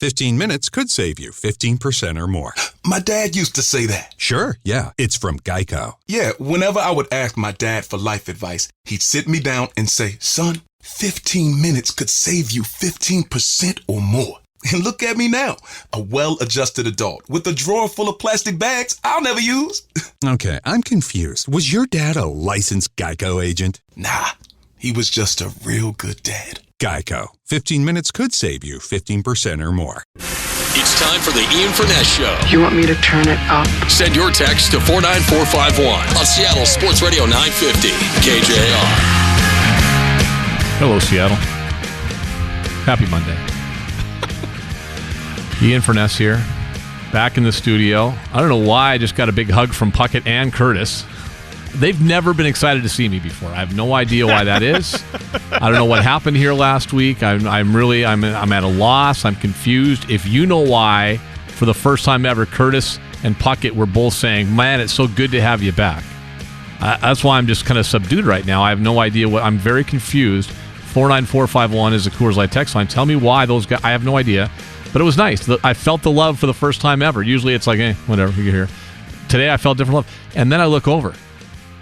15 minutes could save you 15% or more. My dad used to say that. Sure, yeah. It's from Geico. Yeah, whenever I would ask my dad for life advice, he'd sit me down and say, son, 15 minutes could save you 15% or more. And look at me now, a well-adjusted adult with a drawer full of plastic bags I'll never use. Okay, I'm confused. Was your dad a licensed Geico agent? Nah, he was just a real good dad. Geico. 15 minutes could save you 15% or more. It's time for the Ian Furness Show. You want me to turn it up? Send your text to 49451 on Seattle Sports Radio 950 KJR. Hello, Seattle. Happy Monday. Ian Furness here, back in the studio. I don't know why I just got a big hug from Puckett and Curtis. They've never been excited to see me before. I have no idea why that is. I don't know what happened here last week. I'm at a loss. I'm confused. If you know why, for the first time ever, Curtis and Puckett were both saying, man, it's so good to have you back. That's why I'm just kind of subdued right now. I have no idea what. I'm very confused. 49451 is the Coors Light text line. Tell me why those guys. I have no idea. But it was nice. I felt the love for the first time ever. Usually it's like, whatever, you get here. Today I felt different love. And then I look over.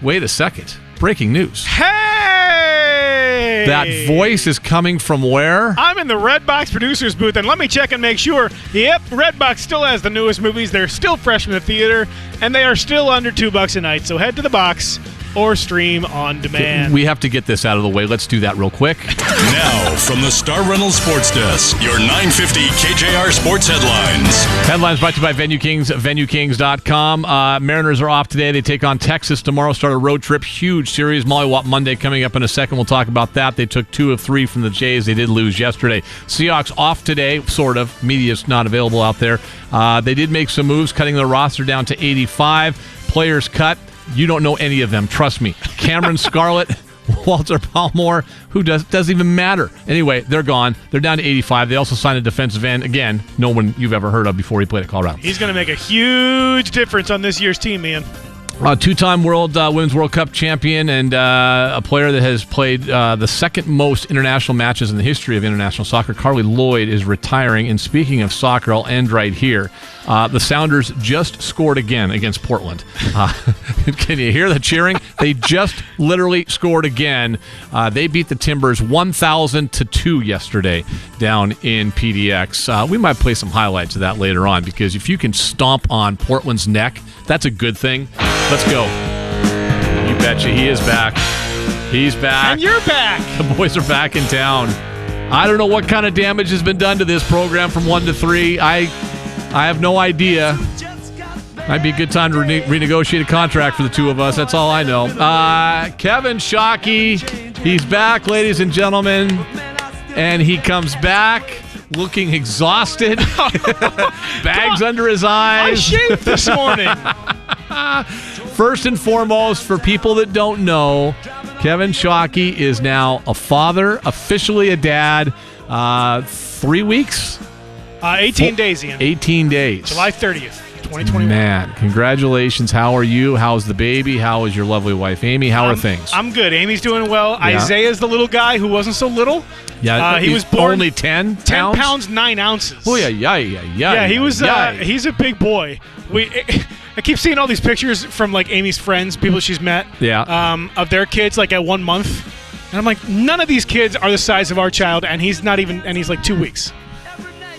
Wait a second. Breaking news. Hey! That voice is coming from where? I'm in the Redbox producers booth, and let me check and make sure. Yep, Redbox still has the newest movies. They're still fresh from the theater, and they are still under $2 a night. So head to the box or stream on demand. We have to get this out of the way. Let's do that real quick. Now, from the Star Reynolds Sports Desk, your 950 KJR Sports Headlines. Headlines brought to you by Venue Kings, VenueKings.com. Mariners are off today. They take on Texas tomorrow, start a road trip. Huge series. Molly Wop Monday coming up in a second. We'll talk about that. They took 2 of 3 from the Jays. They did lose yesterday. Seahawks off today, sort of. Media's not available out there. They did make some moves, cutting their roster down to 85. Players cut. You don't know any of them. Trust me. Cameron Scarlett, Walter Palmore, who doesn't even matter. Anyway, they're gone. They're down to 85. They also signed a defensive end. Again, no one you've ever heard of before he played at Colorado. He's going to make a huge difference on this year's team, man. Two-time Women's World Cup champion and a player that has played the second most international matches in the history of international soccer. Carly Lloyd is retiring. And speaking of soccer, I'll end right here. The Sounders just scored again against Portland. Can you hear the cheering? They just literally scored again. They beat the Timbers 1,000-2 yesterday down in PDX. We might play some highlights of that later on, because if you can stomp on Portland's neck, that's a good thing. Let's go. You betcha. He is back. He's back. And you're back. The boys are back in town. I don't know what kind of damage has been done to this program from 1 to 3. I have no idea. Might be a good time to renegotiate a contract for the two of us. That's all I know. Kevin Shockey, he's back, ladies and gentlemen. And he comes back looking exhausted. Bags under his eyes. I shaved this morning. First and foremost, for people that don't know, Kevin Shockey is now a father, officially a dad. 3 weeks? 18 days, Ian. 18 days. July 30th, 2021. Man, congratulations. How are you? How's the baby? How is your lovely wife, Amy? How are things? I'm good. Amy's doing well. Yeah. Isaiah's the little guy who wasn't so little. Yeah, he was born only 10 pounds? 10 pounds, 9 ounces. Oh, yeah. Yeah, he was. He's a big boy. I keep seeing all these pictures from like Amy's friends, people she's met. Yeah. Of their kids like at 1 month, and I'm like, none of these kids are the size of our child, and he's not even. And he's like 2 weeks.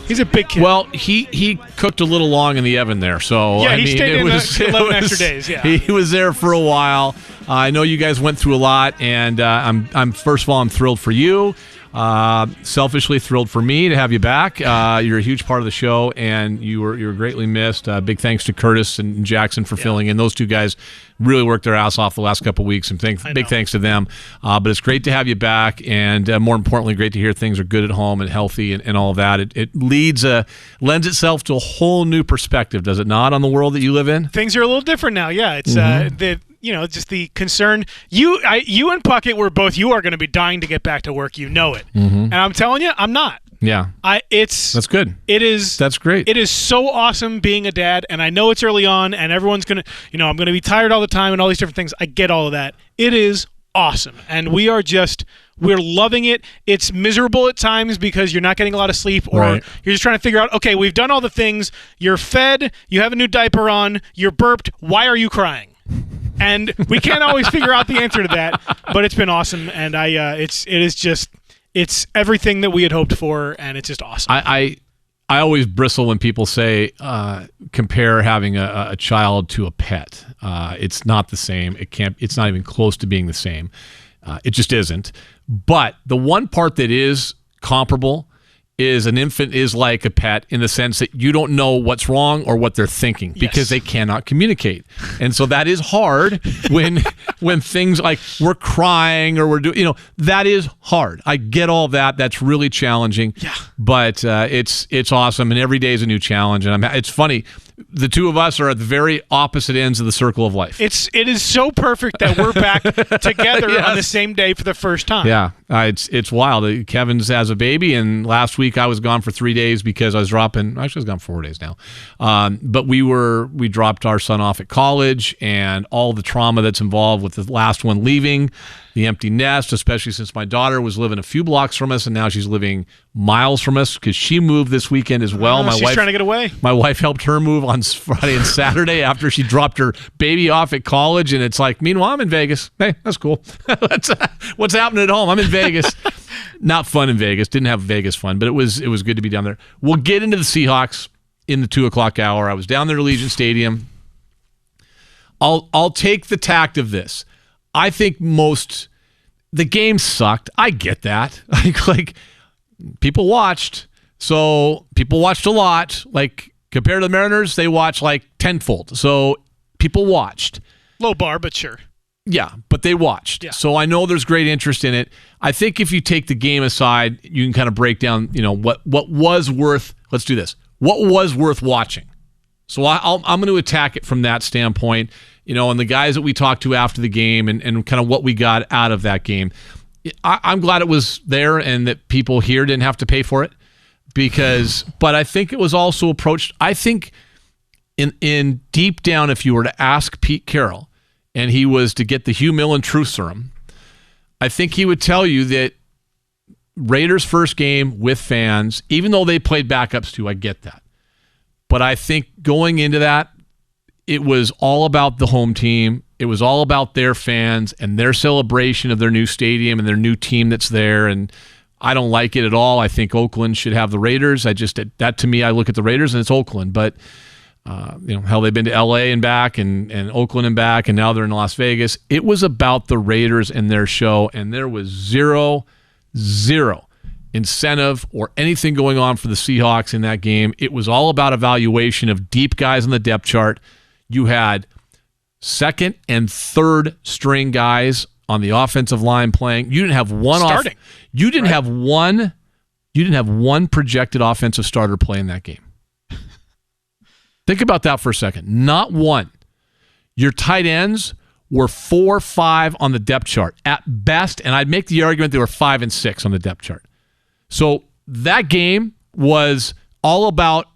He's a big kid. Well, he cooked a little long in the oven there, so yeah, I he mean, stayed in 11 extra days. Yeah, he was there for a while. I know you guys went through a lot, and I'm first of all, I'm thrilled for you. Selfishly thrilled for me to have you back. You're a huge part of the show, and you were greatly missed. Big thanks to Curtis and Jackson for filling in. Those two guys really worked their ass off the last couple of weeks, and big thanks to them. But it's great to have you back, and more importantly, great to hear things are good at home and healthy and all of that. It lends itself to a whole new perspective, does it not, on the world that you live in? Things are a little different now. Yeah, it's just the concern. You and Puckett were both. You are going to be dying to get back to work. You know it, and I'm telling you, I'm not. Yeah, that's good. It is. That's great. It is so awesome being a dad, and I know it's early on, and everyone's gonna, I'm gonna be tired all the time and all these different things. I get all of that. It is awesome, and we are just We're loving it. It's miserable at times because you're not getting a lot of sleep, or Right. you're just trying to figure out, okay, we've done all the things. You're fed, you have a new diaper on, you're burped. Why are you crying? And we can't always figure out the answer to that, but it's been awesome, and it's everything that we had hoped for, and it's just awesome. I always bristle when people say compare having a child to a pet. It's not the same. It's not even close to being the same. It just isn't. But the one part that is comparable is an infant is like a pet in the sense that you don't know what's wrong or what they're thinking because they cannot communicate. And so that is hard when things like we're crying or we're doing, that is hard. I get all that. That's really challenging. Yeah. But it's awesome, and every day is a new challenge. And it's funny. The two of us are at the very opposite ends of the circle of life. It is so perfect that we're back together on the same day for the first time. Yeah, it's wild. Kevin's has a baby, and last week I was gone for 3 days because I was dropping. Actually, I was gone 4 days now. But we dropped our son off at college, and all the trauma that's involved with the last one leaving, the empty nest, especially since my daughter was living a few blocks from us, and now she's living miles from us because she moved this weekend as well. She's trying to get away. My wife helped her move on Friday and Saturday after she dropped her baby off at college, and it's like, meanwhile, I'm in Vegas. Hey, that's cool. What's happening at home? I'm in Vegas. Not fun in Vegas. Didn't have Vegas fun, but it was good to be down there. We'll get into the Seahawks in the 2:00 hour. I was down there at Allegiant Stadium. I'll take the tact of this. I think the game sucked. I get that. Like people watched. So people watched a lot. Like compared to the Mariners, they watched like tenfold. So people watched. Low bar, but sure. Yeah, but they watched. Yeah. So I know there's great interest in it. I think if you take the game aside, you can kind of break down, what was worth. Let's do this. What was worth watching? So I'm going to attack it from that standpoint, and the guys that we talked to after the game and kind of what we got out of that game. I'm glad it was there and that people here didn't have to pay for it but I think it was also approached, I think in deep down, if you were to ask Pete Carroll and he was to get the Hugh Millen truth serum, I think he would tell you that Raiders' first game with fans, even though they played backups too, I get that. But I think going into that, it was all about the home team. It was all about their fans and their celebration of their new stadium and their new team that's there. And I don't like it at all. I think Oakland should have the Raiders. That to me, I look at the Raiders and it's Oakland. But, hell, they've been to L.A. and back and Oakland and back, and now they're in Las Vegas. It was about the Raiders and their show, and there was zero incentive or anything going on for the Seahawks in that game. It was all about evaluation of deep guys on the depth chart. You had second and third string guys on the offensive line playing. You didn't have one starting. You didn't have one. You didn't have one projected offensive starter play in that game. Think about that for a second. Not one. Your tight ends were 4-5 on the depth chart at best, and I'd make the argument they were 5 and 6 on the depth chart. So that game was all about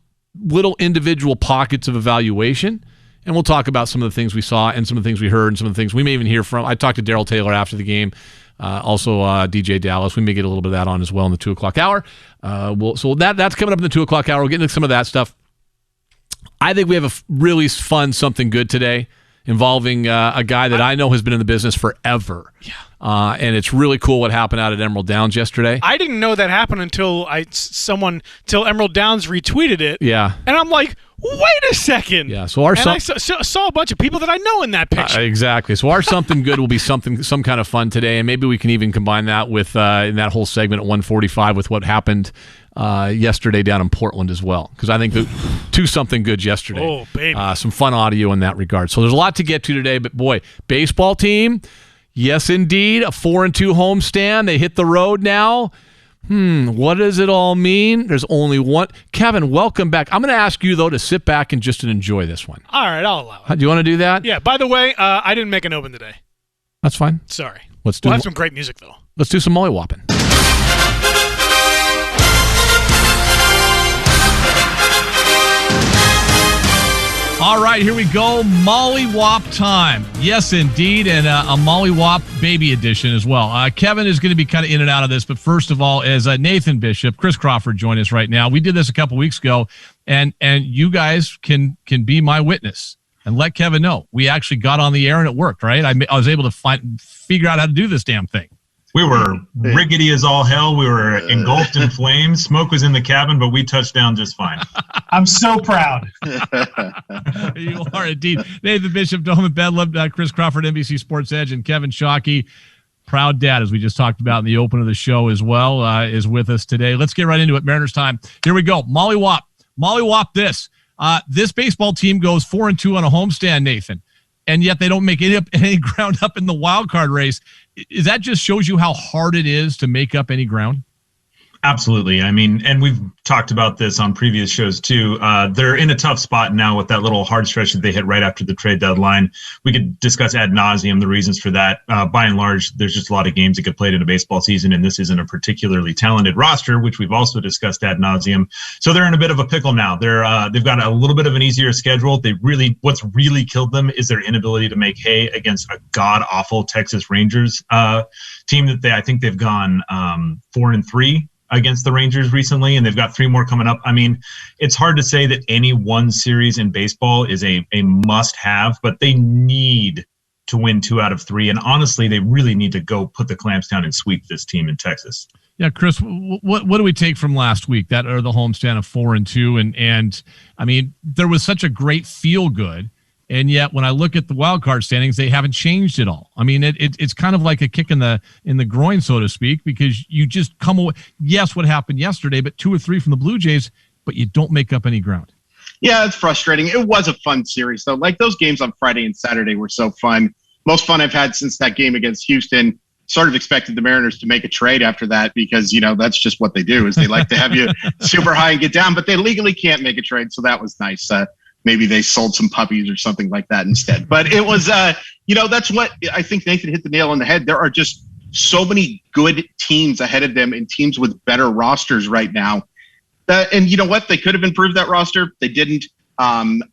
little individual pockets of evaluation, and we'll talk about some of the things we saw and some of the things we heard and some of the things we may even hear from. I talked to Darryl Taylor after the game, also DJ Dallas. We may get a little bit of that on as well in the 2:00 hour. So that's coming up in the 2:00 hour. We'll get into some of that stuff. I think we have a really fun something good today involving a guy that I know has been in the business forever. Yeah. And it's really cool what happened out at Emerald Downs yesterday. I didn't know that happened until Emerald Downs retweeted it. Yeah. And I'm like, wait a second. Yeah. So I saw a bunch of people that I know in that picture. Exactly. So our something good will be some kind of fun today, and maybe we can even combine that with in that whole segment at 1:45 with what happened yesterday down in Portland as well, because I think the two something good yesterday. Oh, baby. Some fun audio in that regard. So there's a lot to get to today, but boy, baseball team, yes indeed, a 4-2 homestand. They hit the road now. What does it all mean? There's only one. Kevin, welcome back. I'm going to ask you, though, to sit back and just enjoy this one. All right, I'll allow it. Do you want to do that? Yeah, by the way, I didn't make an open today. That's fine. Sorry. We'll have some great music, though. Let's do some molly-whopping. All right, here we go. Mollywop time. Yes, indeed, and a Mollywop baby edition as well. Kevin is going to be kind of in and out of this, but first of all, as Nathan Bishop, Chris Crawford join us right now. We did this a couple weeks ago, and you guys can be my witness and let Kevin know. We actually got on the air and it worked, right? I was able to figure out how to do this damn thing. We were rickety as all hell. We were engulfed in flames. Smoke was in the cabin, but we touched down just fine. I'm so proud. You are indeed. Nathan Bishop, Doman Bedlam, Chris Crawford, NBC Sports Edge, and Kevin Shockey, proud dad, as we just talked about in the open of the show as well, is with us today. Let's get right into it. Mariners time. Here we go. Mollywop. Mollywop this. This baseball team goes 4-2 on a homestand, Nathan, and yet they don't make any ground up in the wild card race. Is that just shows you how hard it is to make up any ground? Absolutely. I mean, and we've talked about this on previous shows too. They're in a tough spot now with that little hard stretch that they hit right after the trade deadline. We could discuss ad nauseum the reasons for that. By and large, there's just a lot of games that get played in a baseball season, and this isn't a particularly talented roster, which we've also discussed ad nauseum. So they're in a bit of a pickle now. They've got a little bit of an easier schedule. What's really killed them is their inability to make hay against a god-awful Texas Rangers team that I think they've gone 4-3 against the Rangers recently, and they've got 3 more coming up. I mean, it's hard to say that any one series in baseball is a must-have, but they need to win 2 out of 3, and honestly, they really need to go put the clamps down and sweep this team in Texas. Yeah, Chris, what do we take from last week? That or the homestand of 4-2, and I mean, there was such a great feel-good, and yet when I look at the wild card standings, they haven't changed at all. I mean, it's kind of like a kick in the groin, so to speak, because you just come away. Yes, what happened yesterday, but 2 or 3 from the Blue Jays, but you don't make up any ground. Yeah, it's frustrating. It was a fun series, though. Like those games on Friday and Saturday were so fun. Most fun I've had since that game against Houston. Sort of expected the Mariners to make a trade after that because, that's just what they do is they like to have you super high and get down, but they legally can't make a trade. So that was nice. Maybe they sold some puppies or something like that instead. But it was, that's what I think Nathan hit the nail on the head. There are just so many good teams ahead of them and teams with better rosters right now. And you know what? They could have improved that roster. They didn't.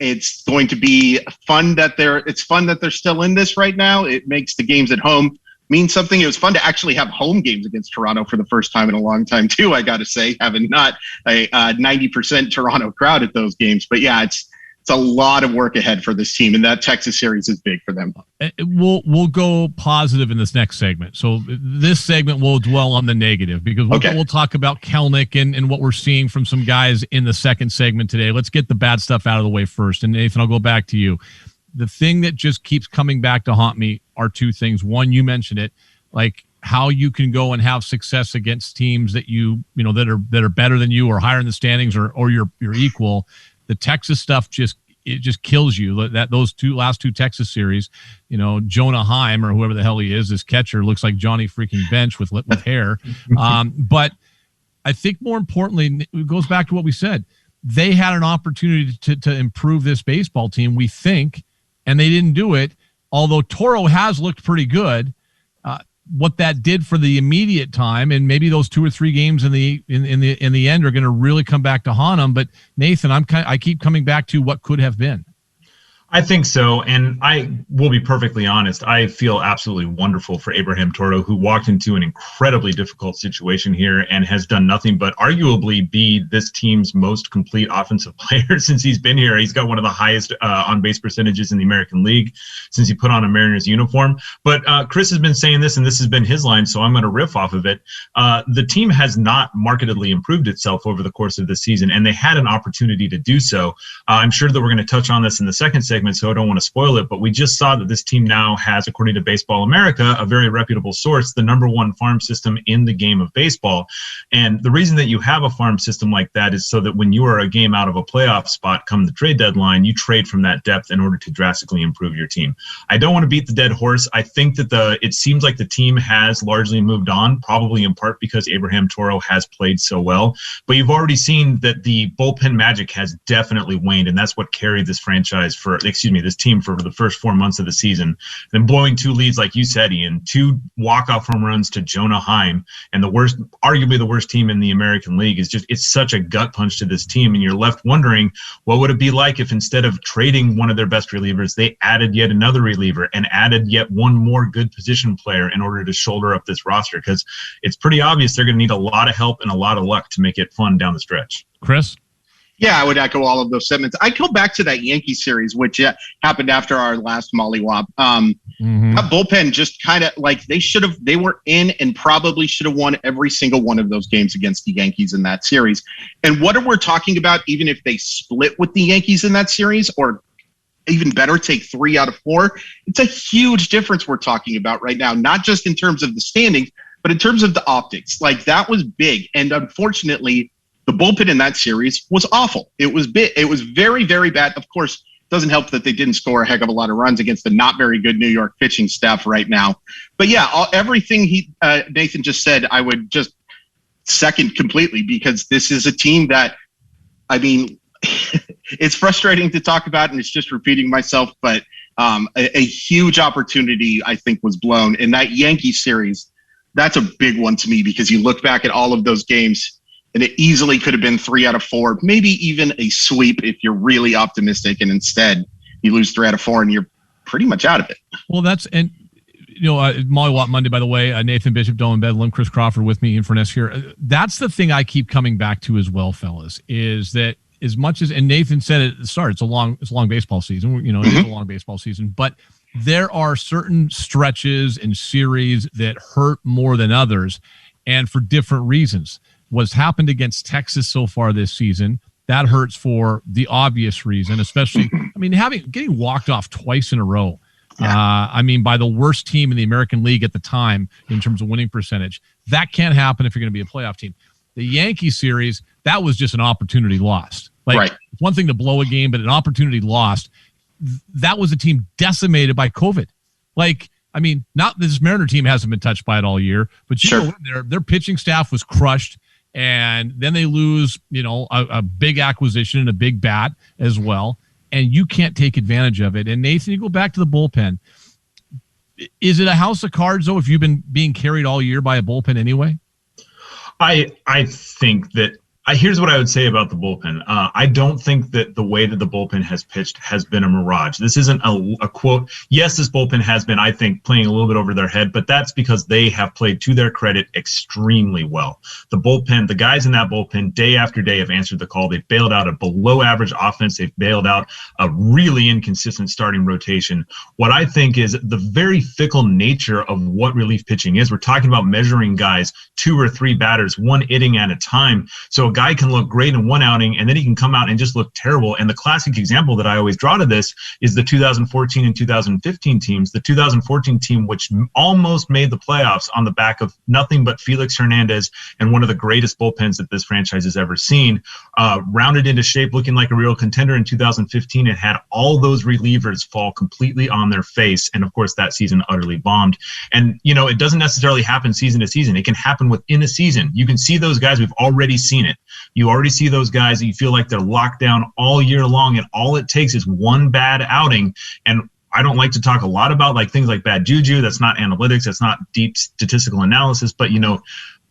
It's going to be fun that they're still in this right now. It makes the games at home mean something. It was fun to actually have home games against Toronto for the first time in a long time too, I got to say, having not a 90% Toronto crowd at those games. But yeah, it's a lot of work ahead for this team, and that Texas series is big for them. We'll go positive in this next segment. So this segment will dwell on the negative because we'll talk about Kelnick and what we're seeing from some guys in the second segment today. Let's get the bad stuff out of the way first. And Nathan, I'll go back to you. The thing that just keeps coming back to haunt me are 2 things. One, you mentioned it, like how you can go and have success against teams that that are better than you or higher in the standings or you're equal. The Texas stuff just kills you. Those last two Texas series, Jonah Heim or whoever the hell he is, this catcher looks like Johnny freaking Bench with hair. But I think more importantly, it goes back to what we said. They had an opportunity to improve this baseball team, we think, and they didn't do it. Although Toro has looked pretty good. What that did for the immediate time, and maybe those 2 or 3 games in the end are going to really come back to haunt them. But Nathan, I keep coming back to what could have been. I think so, and I will be perfectly honest. I feel absolutely wonderful for Abraham Toro, who walked into an incredibly difficult situation here and has done nothing but arguably be this team's most complete offensive player since he's been here. He's got one of the highest on-base percentages in the American League since he put on a Mariners uniform. But Chris has been saying this, and this has been his line, so I'm going to riff off of it. The team has not markedly improved itself over the course of the season, and they had an opportunity to do so. I'm sure that we're going to touch on this in the second segment, so I don't want to spoil it, but we just saw that this team now has, according to Baseball America, a very reputable source, the #1 farm system in the game of baseball. And the reason that you have a farm system like that is so that when you are a game out of a playoff spot come the trade deadline, you trade from that depth in order to drastically improve your team. I don't want to beat the dead horse. I think that it seems like the team has largely moved on, probably in part because Abraham Toro has played so well. But you've already seen that the bullpen magic has definitely waned, and that's what carried this franchise this team for the first 4 months of the season, then blowing 2 leads, like you said, Ian, 2 walk-off home runs to Jonah Heim, and arguably the worst team in the American League, it's such a gut punch to this team, and you're left wondering, what would it be like if instead of trading one of their best relievers, they added yet another reliever and added yet one more good position player in order to shoulder up this roster? Because it's pretty obvious they're going to need a lot of help and a lot of luck to make it fun down the stretch. Chris? Yeah, I would echo all of those sentiments. I go back to that Yankee series, which happened after our last mollywop. That bullpen just kind of like they were in and probably should have won every single one of those games against the Yankees in that series. And what we're talking about, even if they split with the Yankees in that series, or even better, take 3 out of 4, it's a huge difference we're talking about right now, not just in terms of the standings, but in terms of the optics. Like, that was big. And unfortunately, the bullpen in that series was awful. It was big. It was very, very bad. Of course, it doesn't help that they didn't score a heck of a lot of runs against the not very good New York pitching staff right now. But yeah, everything Nathan just said, I would just second completely, because this is a team that, I mean, it's frustrating to talk about, and it's just repeating myself, but a huge opportunity, I think, was blown in that Yankee series. That's a big one to me, because you look back at all of those games, and it easily could have been 3 out of 4, maybe even a sweep if you're really optimistic. And instead, you lose 3 out of 4, and you're pretty much out of it. Well, Mollywop Monday, by the way, Nathan Bishop, Dolan Bedlam, Chris Crawford with me, Ian Furness here. That's the thing I keep coming back to as well, fellas, is that as much as, and Nathan said it at the start, it's a long baseball season. It's a long baseball season, but there are certain stretches and series that hurt more than others, and for different reasons. What's happened against Texas so far this season, that hurts for the obvious reason, especially, getting walked off twice in a row. Yeah. By the worst team in the American League at the time in terms of winning percentage. That can't happen if you're going to be a playoff team. The Yankee series, that was just an opportunity lost. It's one thing to blow a game, but an opportunity lost. That was a team decimated by COVID. Not this Mariner team hasn't been touched by it all year, but go in there, their pitching staff was crushed. And then they lose, a big acquisition and a big bat as well. And you can't take advantage of it. And Nathan, you go back to the bullpen. Is it a house of cards, though, if you've been being carried all year by a bullpen anyway? I think that here's what I would say about the bullpen. I don't think that the way that the bullpen has pitched has been a mirage. This isn't a quote. Yes, this bullpen has been, I think, playing a little bit over their head, but that's because they have played, to their credit, extremely well. The bullpen, the guys in that bullpen, day after day have answered the call. They've bailed out a below-average offense. They've bailed out a really inconsistent starting rotation. What I think is the very fickle nature of what relief pitching is. We're talking about measuring guys 2 or 3 batters, 1 inning at a time. So a guy can look great in one outing, and then he can come out and just look terrible. And the classic example that I always draw to this is the 2014 and 2015 teams. The 2014 team, which almost made the playoffs on the back of nothing but Felix Hernandez and one of the greatest bullpens that this franchise has ever seen, rounded into shape, looking like a real contender in 2015, and had all those relievers fall completely on their face. And of course, that season utterly bombed. And, it doesn't necessarily happen season to season. It can happen within a season. You can see those guys. We've already seen it. You already see those guys that you feel like they're locked down all year long, and all it takes is one bad outing. And I don't like to talk a lot about things like bad juju. That's not analytics. That's not deep statistical analysis. But,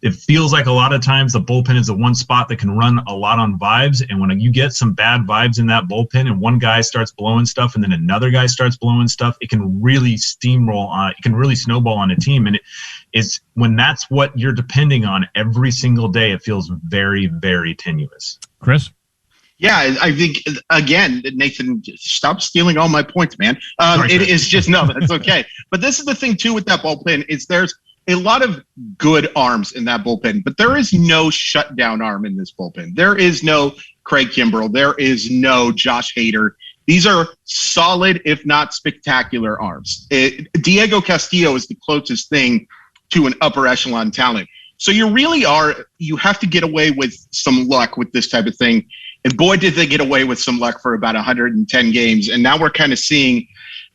it feels like a lot of times the bullpen is the one spot that can run a lot on vibes. And when you get some bad vibes in that bullpen and one guy starts blowing stuff and then another guy starts blowing stuff, it can really steamroll on, it can really snowball on a team. And it's when that's what you're depending on every single day, it feels very, very tenuous. Chris? Yeah, I think, again, Nathan, stop stealing all my points, man. It is just, no, that's okay. But this is the thing, too, with that bullpen, is there's a lot of good arms in that bullpen, but there is no shutdown arm in this bullpen. There is no Craig Kimbrell. There is no Josh Hader. These are solid, if not spectacular, arms. Diego Castillo is the closest thing to an upper echelon talent. So you have to get away with some luck with this type of thing. And boy, did they get away with some luck for about 110 games. And now we're kind of seeing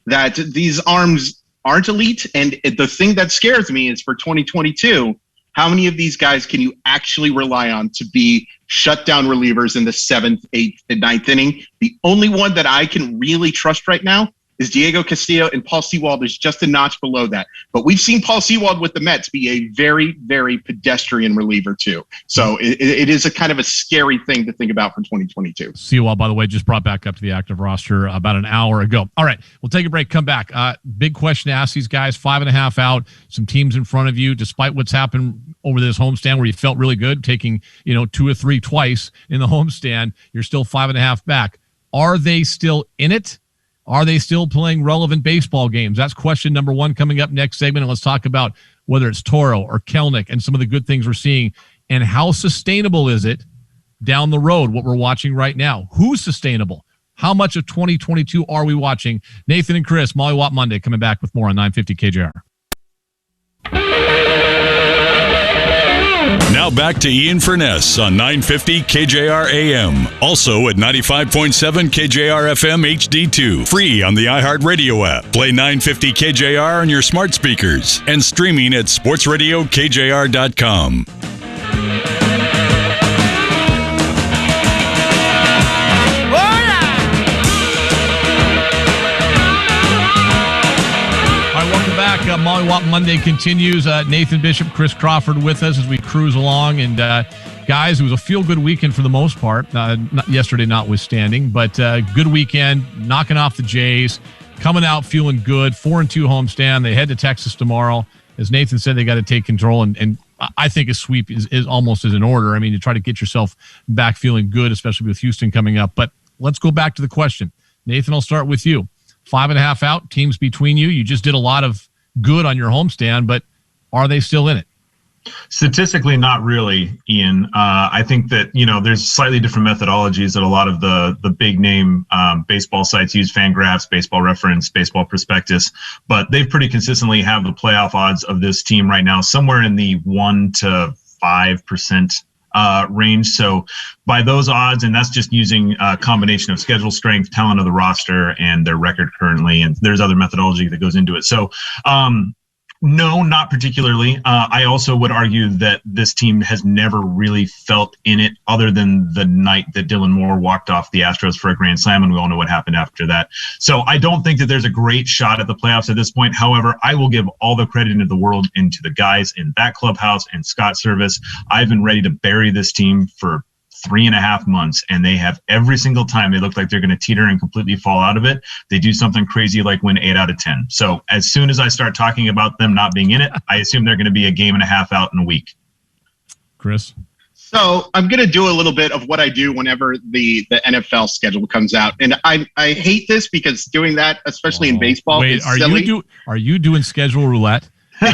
that these arms aren't elite. And the thing that scares me is for 2022, How many of these guys can you actually rely on to be shutdown relievers in the 7th, 8th, and 9th inning? The only one that I can really trust right now is Diego Castillo, and Paul Sewald is just a notch below that. But we've seen Paul Sewald with the Mets be a very, very pedestrian reliever too. So it is a kind of a scary thing to think about for 2022. Sewald, by the way, just brought back up to the active roster about an hour ago. All right, we'll take a break, come back. Big question to ask these guys, 5.5 out, some teams in front of you, despite what's happened over this homestand where you felt really good, taking 2 or 3 twice in the homestand, you're still 5.5 back. Are they still in it? Are they still playing relevant baseball games? That's question number 1 coming up next segment. And let's talk about whether it's Toro or Kelnick and some of the good things we're seeing and how sustainable is it down the road, what we're watching right now. Who's sustainable? How much of 2022 are we watching? Nathan and Chris, Molly Watt Monday, coming back with more on 950 KJR. Now back to Ian Furness on 950 KJR AM. Also at 95.7 KJR FM HD2. Free on the iHeartRadio app. Play 950 KJR on your smart speakers. And streaming at sportsradiokjr.com. Molly Watt Monday continues. Nathan Bishop, Chris Crawford with us as we cruise along. And guys, it was a feel-good weekend for the most part. Not yesterday notwithstanding, but good weekend, knocking off the Jays, coming out feeling good, 4-2 homestand. They head to Texas tomorrow. As Nathan said, they got to take control, and I think a sweep is almost as in order. I mean, to try to get yourself back feeling good, especially with Houston coming up. But let's go back to the question. Nathan, I'll start with you. 5.5 out, teams between you. You just did a lot of good on your homestand, but are they still in it? Statistically, not really, Ian. I think that, there's slightly different methodologies that a lot of the big name baseball sites use, Fangraphs, Baseball Reference, Baseball Prospectus, but they pretty consistently have the playoff odds of this team right now somewhere in the 1 to 5% range. So by those odds, and that's just using a combination of schedule strength, talent of the roster, and their record currently, and there's other methodology that goes into it. So no, not particularly. I also would argue that this team has never really felt in it other than the night that Dylan Moore walked off the Astros for a grand slam, and we all know what happened after that. So I don't think that there's a great shot at the playoffs at this point. However, I will give all the credit in the world into the guys in that clubhouse and Scott Service. I've been ready to bury this team for 3.5 months, and they have every single time they look like they're going to teeter and completely fall out of it. They do something crazy like win 8 out of 10. So as soon as I start talking about them not being in it, I assume they're going to be a 1.5 out in a week. Chris? So I'm going to do a little bit of what I do whenever the NFL schedule comes out. And I hate this because doing that, especially in baseball, is silly. Are you doing schedule roulette? But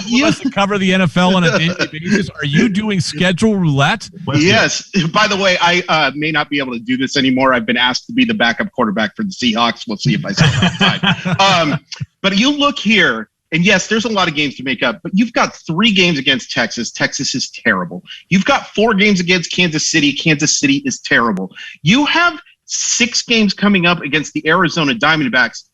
you to cover the NFL on a daily basis. Are you doing schedule roulette? Yes. By the way, I may not be able to do this anymore. I've been asked to be the backup quarterback for the Seahawks. We'll see if I stay outside. But you look here, and yes, there's a lot of games to make up, but you've got 3 games against Texas. Texas is terrible. You've got 4 games against Kansas City. Kansas City is terrible. You have 6 games coming up against the Arizona Diamondbacks.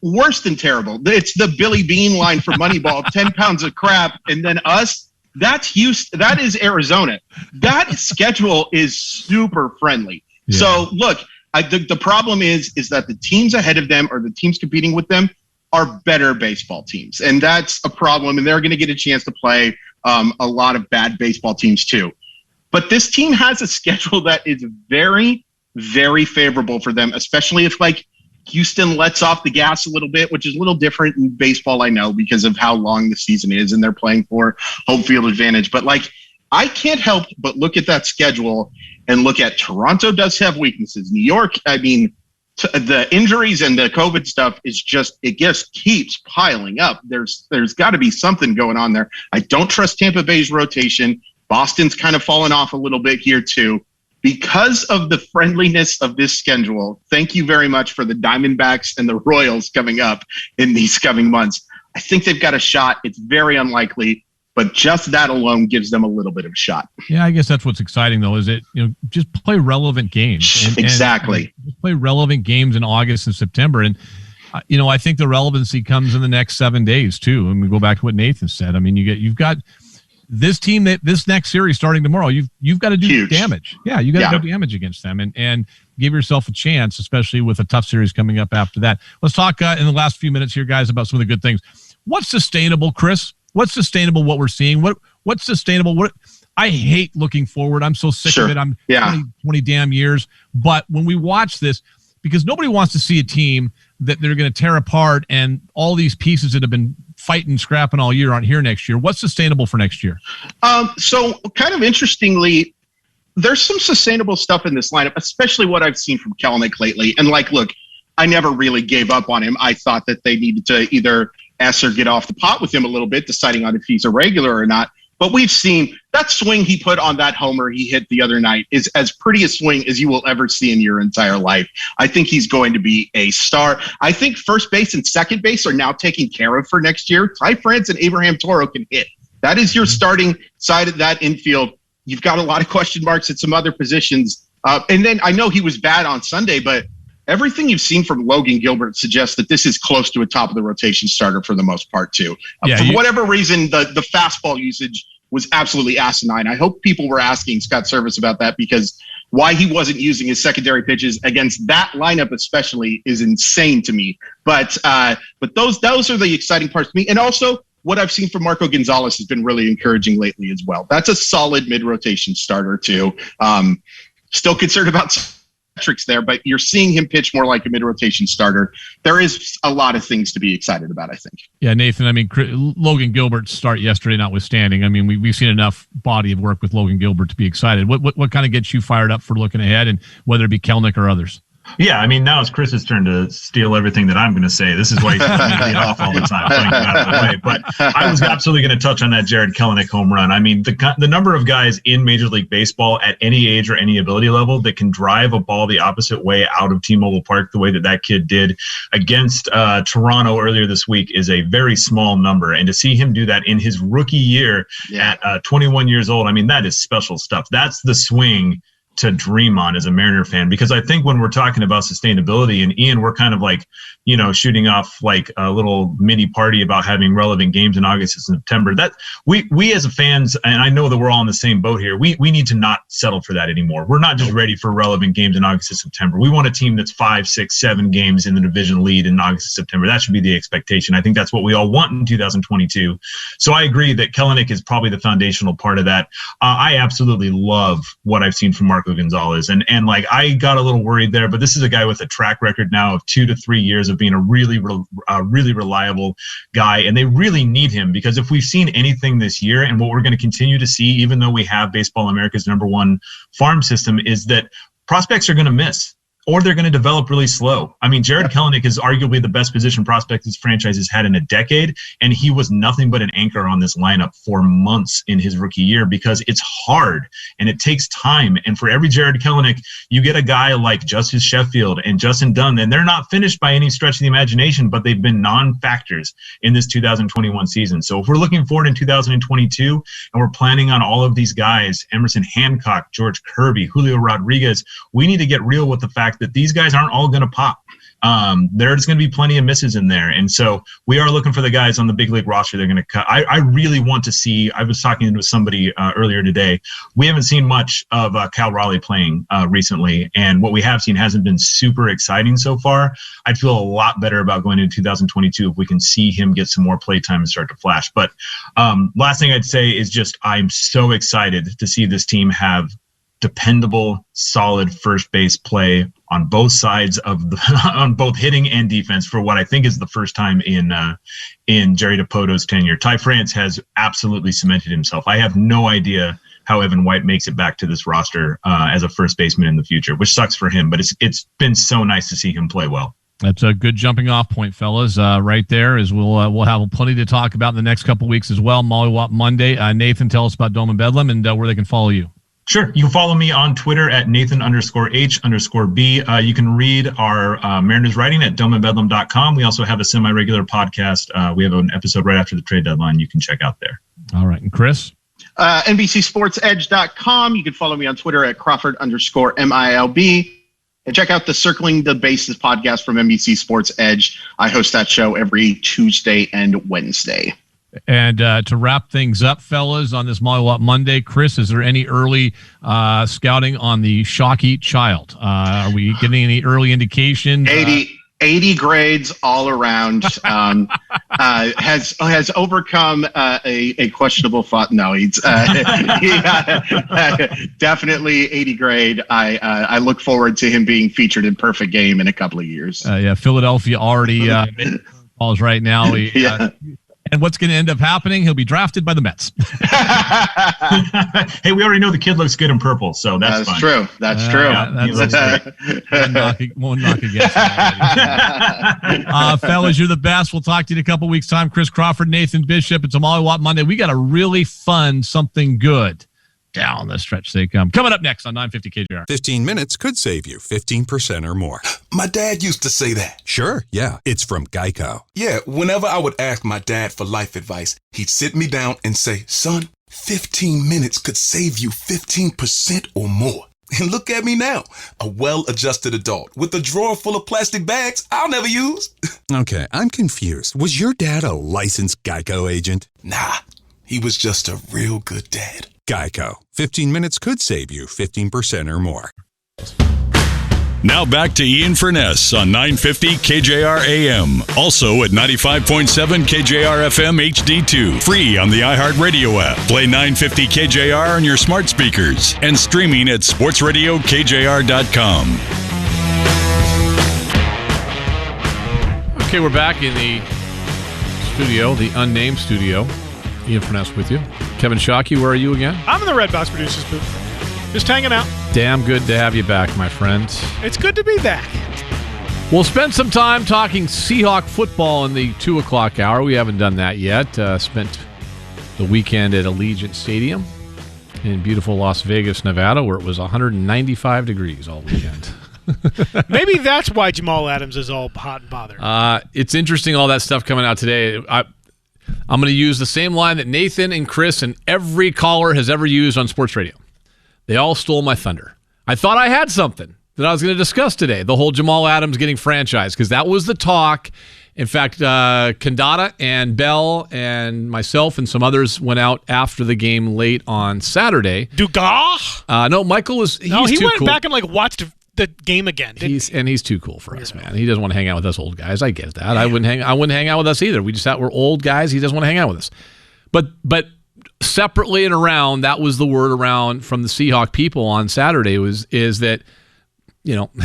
Worse than terrible. It's the Billy Bean line for Moneyball, 10 pounds of crap, and then us. That's Houston. That is Arizona. That schedule is super friendly. Yeah. So look, the problem is that the teams ahead of them or the teams competing with them are better baseball teams, and that's a problem. And they're going to get a chance to play a lot of bad baseball teams too. But this team has a schedule that is very, very favorable for them, especially if Houston lets off the gas a little bit, which is a little different in baseball, I know, because of how long the season is and they're playing for home field advantage. But I can't help but look at that schedule and look at Toronto does have weaknesses. New York, the injuries and the COVID stuff it just keeps piling up. There's got to be something going on there. I don't trust Tampa Bay's rotation. Boston's kind of fallen off a little bit here too. Because of the friendliness of this schedule, thank you very much for the Diamondbacks and the Royals coming up in these coming months. I think they've got a shot. It's very unlikely, but just that alone gives them a little bit of a shot. Yeah, I guess that's what's exciting, though, is just play relevant games. Exactly. And just play relevant games in August and September. And, I think the relevancy comes in the next 7 days too. And we go back to what Nathan said. I mean, you've got this team that this next series starting tomorrow. You've got to do damage. Yeah, you got to do damage against them and give yourself a chance, especially with a tough series coming up after that. Let's talk in the last few minutes here, guys, about some of the good things. What's sustainable, Chris? What's sustainable? What we're seeing? What's sustainable? I hate looking forward. I'm so sick of it. I'm 20 damn years. But when we watch this, because nobody wants to see a team that they're going to tear apart and all these pieces that have been fighting, scrapping all year aren't here next year. What's sustainable for next year? So kind of interestingly, there's some sustainable stuff in this lineup, especially what I've seen from Kelenic lately. And look, I never really gave up on him. I thought that they needed to either S or get off the pot with him a little bit, deciding on if he's a regular or not. But we've seen that swing he put on that homer he hit the other night is as pretty a swing as you will ever see in your entire life. I think he's going to be a star. I think first base and second base are now taken care of for next year. Ty France and Abraham Toro can hit. That is your starting side of that infield. You've got a lot of question marks at some other positions. And then I know he was bad on Sunday, but everything you've seen from Logan Gilbert suggests that this is close to a top of the rotation starter for the most part, too. For whatever reason, the fastball usage was absolutely asinine. I hope people were asking Scott Service about that, because why he wasn't using his secondary pitches against that lineup especially is insane to me. But those are the exciting parts to me. And also, what I've seen from Marco Gonzalez has been really encouraging lately as well. That's a solid mid-rotation starter, too. Still concerned about metrics there, but you're seeing him pitch more like a mid-rotation starter. There is a lot of things to be excited about, I think. Yeah, Nathan, I mean, Logan Gilbert's start yesterday notwithstanding, I mean, we've seen enough body of work with Logan Gilbert to be excited. What kind of gets you fired up for looking ahead, and whether it be Kelenic or others? Yeah, I mean, now it's Chris's turn to steal everything that I'm going to say. This is why he's lead off all the time. Out of the way. But I was absolutely going to touch on that Jared Kelenic home run. I mean, the number of guys in Major League Baseball at any age or any ability level that can drive a ball the opposite way out of T-Mobile Park the way that kid did against Toronto earlier this week is a very small number. And to see him do that in his rookie year at 21 years old, I mean, that is special stuff. That's the swing to dream on as a Mariner fan, because I think when we're talking about sustainability, and Ian, we're kind of like, shooting off like a little mini party about having relevant games in August and September, that we as fans, and I know that we're all in the same boat here, we need to not settle for that anymore. We're not just ready for relevant games in August and September. We want a team that's 5, 6, 7 games in the division lead in August and September. That should be the expectation. I think that's what we all want in 2022. So I agree that Kelenic is probably the foundational part of that. I absolutely love what I've seen from Marco Gonzalez, and like I got a little worried there, but this is a guy with a track record now of 2 to 3 years of being a really reliable guy, and they really need him, because if we've seen anything this year, and what we're going to continue to see, even though we have Baseball America's #1 farm system, is that prospects are going to miss, or they're going to develop really slow. I mean, Jared Kelenic is arguably the best position prospect this franchise has had in a decade, and he was nothing but an anchor on this lineup for months in his rookie year, because it's hard and it takes time. And for every Jared Kelenic, you get a guy like Justice Sheffield and Justin Dunn, and they're not finished by any stretch of the imagination, but they've been non-factors in this 2021 season. So if we're looking forward in 2022 and we're planning on all of these guys, Emerson Hancock, George Kirby, Julio Rodriguez, we need to get real with the fact that these guys aren't all going to pop. There's going to be plenty of misses in there. And so we are looking for the guys on the big league roster they're going to cut. I really want to see, I was talking to somebody earlier today. We haven't seen much of Cal Raleigh playing recently, and what we have seen hasn't been super exciting so far. I'd feel a lot better about going into 2022 if we can see him get some more play time and start to flash. But last thing I'd say is just I'm so excited to see this team have dependable, solid first base play on both sides of on both hitting and defense for what I think is the first time in Jerry DiPoto's tenure. Ty France has absolutely cemented himself. I have no idea how Evan White makes it back to this roster as a first baseman in the future, which sucks for him, but it's been so nice to see him play well. That's a good jumping off point, fellas. Right there is we'll have plenty to talk about in the next couple of weeks as well. Molly Wop Monday. Nathan, tell us about Dome and Bedlam and where they can follow you. Sure. You can follow me on Twitter at Nathan_H_B. You can read our Mariners writing at domeandbedlam.com. We also have a semi-regular podcast. We have an episode right after the trade deadline you can check out there. All right. And Chris? NBCSportsEdge.com. You can follow me on Twitter at Crawford_MILB. And check out the Circling the Bases podcast from NBC Sports Edge. I host that show every Tuesday and Wednesday. And to wrap things up, fellas, on this Molly Wop Monday, Chris, is there any early scouting on the Shockey child? Are we getting any early indications? 80 grades all around. Has overcome a questionable thought. No, he's definitely 80 grade. I look forward to him being featured in Perfect Game in a couple of years. Philadelphia already calls right now. And what's going to end up happening? He'll be drafted by the Mets. Hey, we already know the kid looks good in purple, so that's fine. True. That's true. Won't knock against that. Fellas, you're the best. We'll talk to you in a couple weeks' time. Chris Crawford, Nathan Bishop. It's a Molly Wop Monday. We got a really fun something good down the stretch they come. Coming up next on 950 KJR. 15 minutes could save you 15% or more. My dad used to say that. Sure, yeah. It's from Geico. Yeah, whenever I would ask my dad for life advice, he'd sit me down and say, son, 15 minutes could save you 15% or more. And look at me now, a well-adjusted adult with a drawer full of plastic bags I'll never use. Okay, I'm confused. Was your dad a licensed Geico agent? Nah, he was just a real good dad. Geico. 15 minutes could save you 15% or more. Now back to Ian Furness on 950 KJR AM. Also at 95.7 KJR FM HD2. Free on the iHeartRadio app. Play 950 KJR on your smart speakers. And streaming at sportsradiokjr.com. Okay, we're back in the studio, the unnamed studio. Ian Furness with you. Kevin Shockey, where are you again? I'm in the Red Box Producers booth. Just hanging out. Damn good to have you back, my friend. It's good to be back. We'll spend some time talking Seahawk football in the 2 o'clock hour. We haven't done that yet. Spent the weekend at Allegiant Stadium in beautiful Las Vegas, Nevada, where it was 195 degrees all weekend. Maybe that's why Jamal Adams is all hot and bothered. It's interesting, all that stuff coming out today. I'm going to use the same line that Nathan and Chris and every caller has ever used on sports radio. They all stole my thunder. I thought I had something that I was going to discuss today, the whole Jamal Adams getting franchised, because that was the talk. In fact, Kandata and Bell and myself and some others went out after the game late on Saturday. Dugas? No, Michael was he went cool. back and watched the game again. He's too cool for us, man. He doesn't want to hang out with us old guys. I get that. I wouldn't hang out with us either. We're old guys. He doesn't want to hang out with us. But separately and around, that was the word around from the Seahawk people on Saturday is that,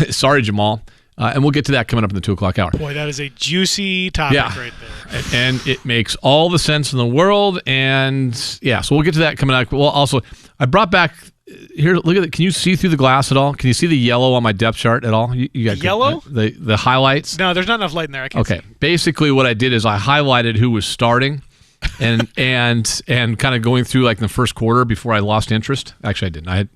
sorry, Jamal. And we'll get to that coming up in the 2 o'clock hour. Boy, that is a juicy topic right there. And it makes all the sense in the world. And so we'll get to that coming up. Well, also, I brought back here. Look at it. Can you see through the glass at all? Can you see the yellow on my depth chart at all? You got yellow? The highlights? No, there's not enough light in there. I can't see. Basically, what I did is I highlighted who was starting. and kind of going through like in the first quarter before I lost interest. Actually, I didn't.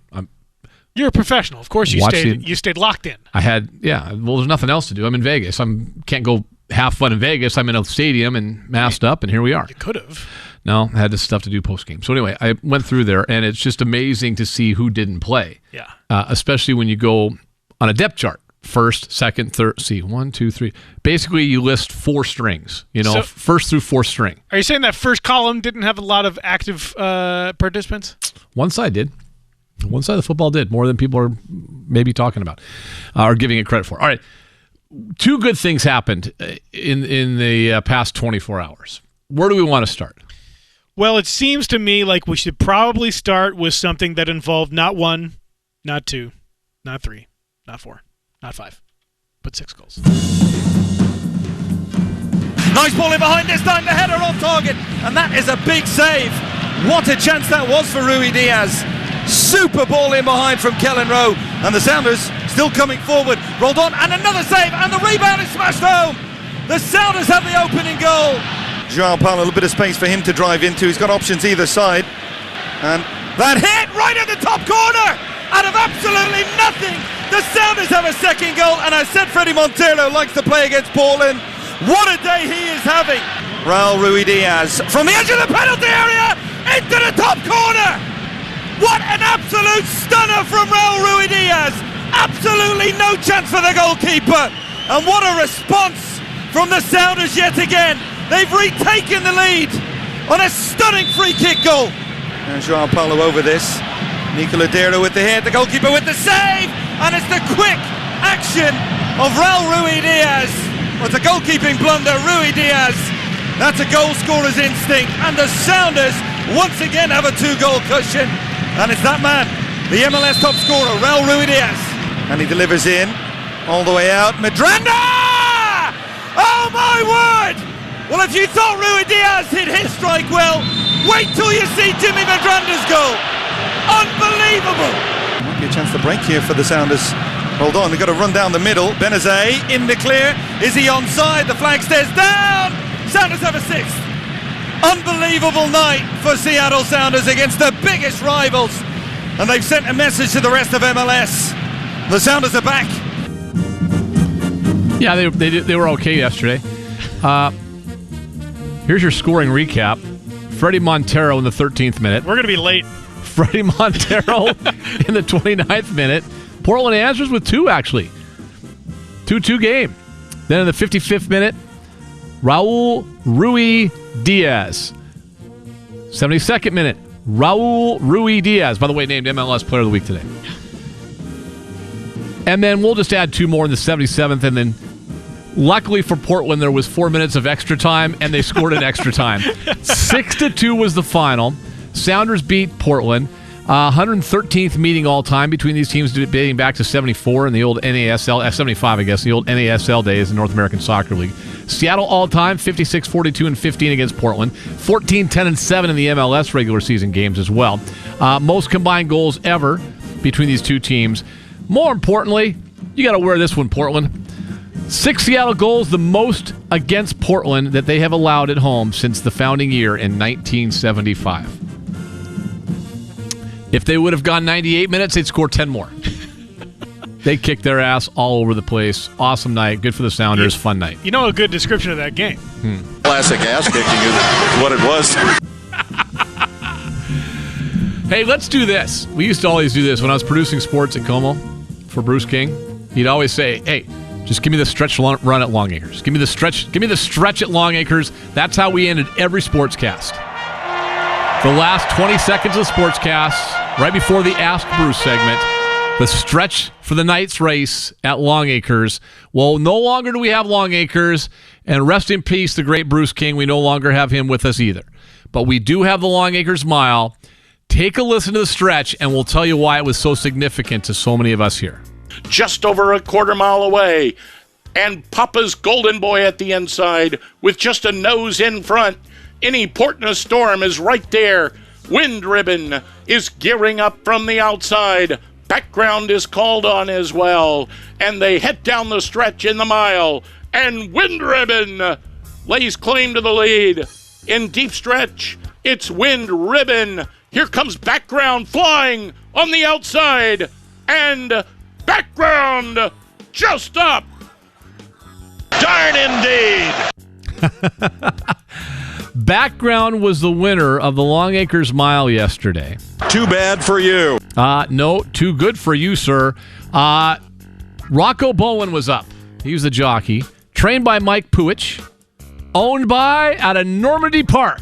You're a professional. Of course, you stayed locked in. Well, there's nothing else to do. I'm in Vegas. Can't go have fun in Vegas. I'm in a stadium and masked up, and here we are. You could have. No, I had this stuff to do post game. So anyway, I went through there, and it's just amazing to see who didn't play. Yeah. Especially when you go on a depth chart. First, second, third. See, 1, 2, 3. Basically, you list 4 strings. First through 4th string. Are you saying that first column didn't have a lot of active participants? One side did. One side of the football did more than people are maybe talking about or giving it credit for. All right, 2 good things happened in the past 24 hours. Where do we want to start? Well, it seems to me like we should probably start with something that involved not 1, not 2, not 3, not 4. Not 5, but 6 goals. Nice ball in behind this time, the header on target, and that is a big save. What a chance that was for Rui Diaz. Super ball in behind from Kellen Rowe, and the Sounders still coming forward. Rolled on, and another save, and the rebound is smashed home. The Sounders have the opening goal. João Paulo, a little bit of space for him to drive into. He's got options either side. And that hit right at the top corner, out of absolutely nothing. The Sounders have a second goal, and I said Freddie Montero likes to play against Portland. What a day he is having. Raul Rui Diaz from the edge of the penalty area into the top corner. What an absolute stunner from Raul Rui Diaz. Absolutely no chance for the goalkeeper. And what a response from the Sounders yet again. They've retaken the lead on a stunning free kick goal. And João Paulo over this. Nicola Dero with the hit, the goalkeeper with the save, and it's the quick action of Raul Ruiz-Diaz. Well, it's a goalkeeping blunder, Ruiz-Diaz. That's a goal scorer's instinct, and the Sounders once again have a 2-goal cushion. And it's that man, the MLS top scorer, Raul Ruiz-Diaz. And he delivers in, all the way out, Medranda! Oh my word! Well, if you thought Ruiz-Diaz hit his strike well, wait till you see Jimmy Medranda's goal. Unbelievable! Might be a chance to break here for the Sounders. Hold on, they've got to run down the middle. Benazet in the clear. Is he onside? The flag stares down. Sounders have a 6th. Unbelievable night for Seattle Sounders against the biggest rivals. And they've sent a message to the rest of MLS. The Sounders are back. Yeah, they were okay yesterday. Here's your scoring recap. Freddie Montero in the 13th minute. We're going to be late. Freddie Montero in the 29th minute. Portland answers with 2, actually. 2-2 game. Then in the 55th minute, Raul Ruiz-Diaz. 72nd minute, Raul Ruiz-Diaz. By the way, named MLS Player of the Week today. And then we'll just add 2 more in the 77th, and then luckily for Portland, there was 4 minutes of extra time, and they scored in extra time. 6-2 was the final. Sounders beat Portland. 113th meeting all time between these teams dating back to 74 and the old NASL, 75, I guess, the old NASL days, the North American Soccer League. Seattle all time, 56, 42, and 15 against Portland. 14, 10, and 7 in the MLS regular season games as well. Most combined goals ever between these two teams. More importantly, you got to wear this one, Portland. 6 Seattle goals, the most against Portland that they have allowed at home since the founding year in 1975. If they would have gone 98 minutes, they'd score 10 more. They kicked their ass all over the place. Awesome night. Good for the Sounders. Fun night. You know a good description of that game. Classic ass kicking is what it was. Hey, let's do this. We used to always do this when I was producing sports at Como for Bruce King. He'd always say, hey, just give me the stretch run at Long Acres. Give me the stretch at Long Acres. That's how we ended every sportscast. The last 20 seconds of the sportscast, right before the Ask Bruce segment, the stretch for the night's race at Long Acres. Well, no longer do we have Long Acres, and rest in peace, the great Bruce King. We no longer have him with us either. But we do have the Long Acres Mile. Take a listen to the stretch, and we'll tell you why it was so significant to so many of us here. Just over a quarter mile away, and Papa's Golden Boy at the inside with just a nose in front. Any port in a storm is right there. Wind Ribbon is gearing up from the outside. Background is called on as well. And they head down the stretch in the mile. And Wind Ribbon lays claim to the lead. In deep stretch, it's Wind Ribbon. Here comes Background flying on the outside. And Background just up. Darn indeed. Background was the winner of the Long Acres Mile yesterday. Too bad for you. No, too good for you, sir. Rocco Bowen was up. He was the jockey. Trained by Mike Puich. Owned by, out of Normandy Park,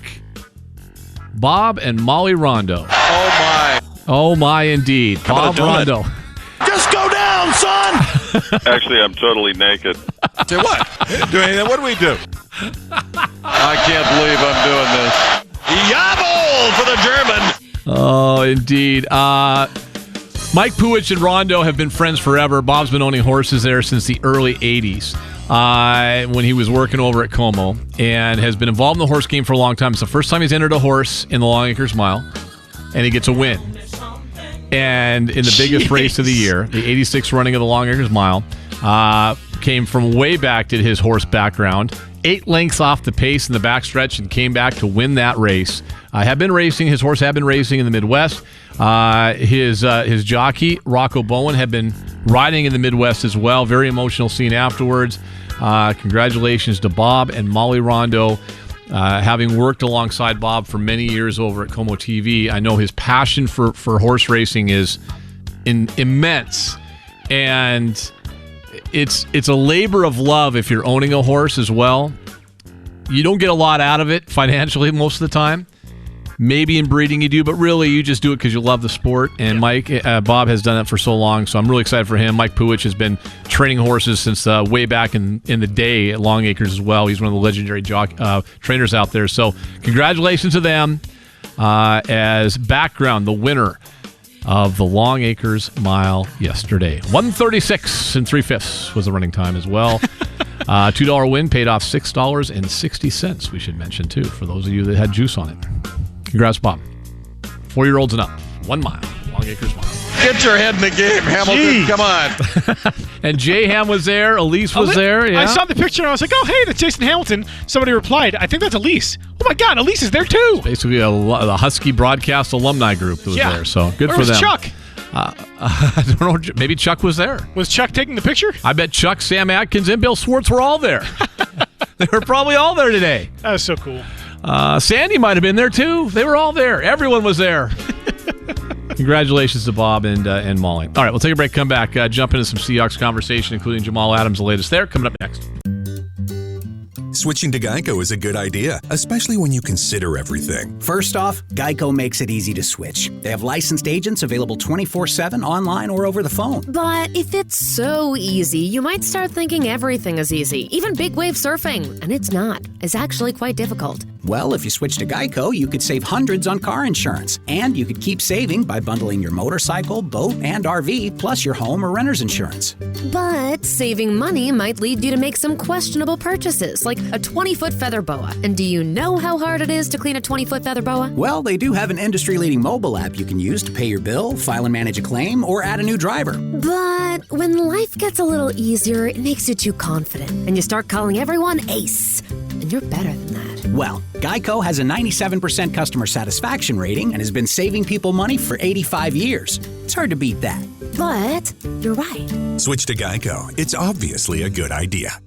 Bob and Molly Rondo. Oh, my. Oh, my, indeed. Bob Rondo. Just go down, son. Actually, I'm totally naked. Say what? What do we do? I can't believe I'm doing this. Jawohl for the German. Oh, indeed. Mike Puich and Rondo have been friends forever. Bob's been owning horses there since the early 80s when he was working over at Como, and has been involved in the horse game for a long time. It's the first time he's entered a horse in the Long Acres Mile, and he gets a win. And in the biggest race of the year, the 86th running of the Long Acres Mile, came from way back, did his horse background, 8 lengths off the pace in the backstretch, and came back to win that race. His horse had been racing in the Midwest. His jockey, Rocco Bowen, had been riding in the Midwest as well. Very emotional scene afterwards. Congratulations to Bob and Molly Rondo. Having worked alongside Bob for many years over at Como TV, I know his passion for horse racing is immense. And it's a labor of love if you're owning a horse as well. You don't get a lot out of it financially most of the time. Maybe in breeding you do, but really you just do it because you love the sport. And Bob has done it for so long, so I'm really excited for him. Mike Puich has been training horses since way back in the day at Long Acres as well. He's one of the legendary trainers out there. So congratulations to them. As background, the winner of the Long Acres Mile yesterday. 1:36 3/5 was the running time as well. $2 win paid off $6.60, we should mention, too, for those of you that had juice on it. Congrats, Bob. 4-year-olds and up. 1 mile. Long Acres Mile. Get your head in the game, Hamilton. Come on. And Jay Ham was there. Elise was there. Yeah. I saw the picture and I was like, oh, hey, that's Jason Hamilton. Somebody replied, I think that's Elise. Oh, my God, Elise is there, too. Basically, the Husky Broadcast alumni group that was there. So good for them. Where was Chuck? I don't know. Maybe Chuck was there. Was Chuck taking the picture? I bet Chuck, Sam Atkins, and Bill Swartz were all there. They were probably all there today. That was so cool. Sandy might have been there, too. They were all there. Everyone was there. Congratulations to Bob and Molly. All right, we'll take a break, come back, jump into some Seahawks conversation, including Jamal Adams, the latest there, coming up next. Switching to Geico is a good idea, especially when you consider everything. First off, Geico makes it easy to switch. They have licensed agents available 24/7 online or over the phone. But if it's so easy, you might start thinking everything is easy, even big wave surfing. And it's not. It's actually quite difficult. Well, if you switch to Geico, you could save hundreds on car insurance. And you could keep saving by bundling your motorcycle, boat, and RV, plus your home or renter's insurance. But saving money might lead you to make some questionable purchases, like a 20-foot feather boa. And do you know how hard it is to clean a 20-foot feather boa? Well, they do have an industry-leading mobile app you can use to pay your bill, file and manage a claim, or add a new driver. But when life gets a little easier, it makes you too confident, and you start calling everyone Ace. And you're better than that. Well, Geico has a 97% customer satisfaction rating and has been saving people money for 85 years. It's hard to beat that. But you're right. Switch to Geico. It's obviously a good idea.